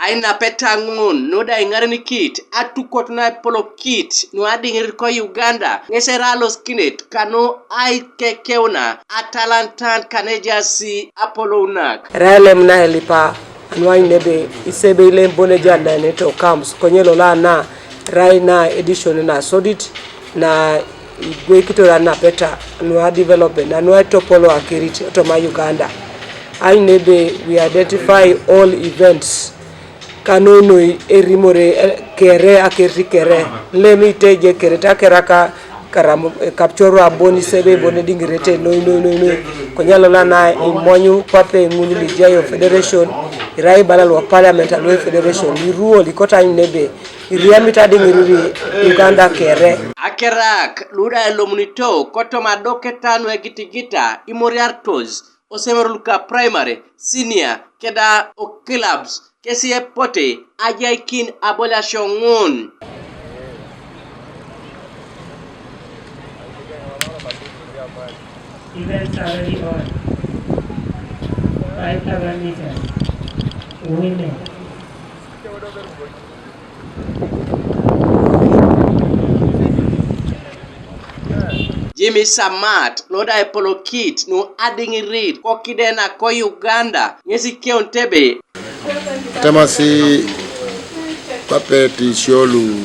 aina petangun no da ingarni kit atukot na polo kit no Adingirirak ko Uganda ngeseralos kinet Kanu ai kekeuna atalantan kanejasi apolonak ralem na elipa anwai nebe isebe ile mbone jana neto camps konyelo la na rai na edition na sodit na igwe kitora na peta no develop na no topolo akiriti to ma Uganda ai nebe we identify all events Kanu no erimore kere akirti kere lemi teje kere takeraka karam capture aboni sebe bone dingirete no konyalo la na imonyu pape ngulu jayo federation irai balal wa parliament and federation iruo likota nebe iriamita Adingirirak Uganda kere akerak luda elomunito koto madoke tanu egitigita imoriartos osemeruluka primary senior keda o clubs kesi epote ajaikin abolashongun events already on 5,000 meters women. Jimmy Samat loda epolo kit no Adingirirak ko kidena ko Uganda ngesi keontebe tamasi papeti sholu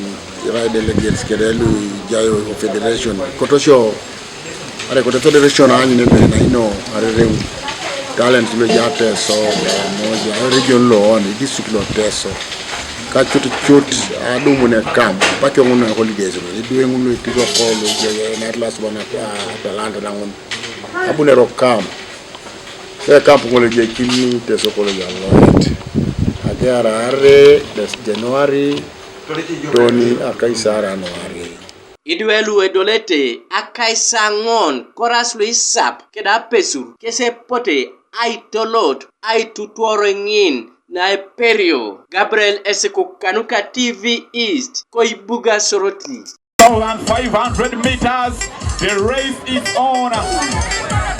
rai delegates kedelu jayo federation kotosho are koto federation ani ne na ino are rew talent lo jate so moja region lo on district lo teso ka chut adumu ne camp pakyo ngono holidays ro iduwe ngono tiko ko lo je na atlas bana talanta na ngono abune ro camp e camp ngolo je kimi teso ko lo yallo agara are des January Tony akaisara no are idwelu edolete akaisangon koras luisap keda pesur kese pote aitolot Aitutuor ngin na perio Gabriel Eseko Kanuka TV East Koibuga Soroti 1,500 meters the race is on.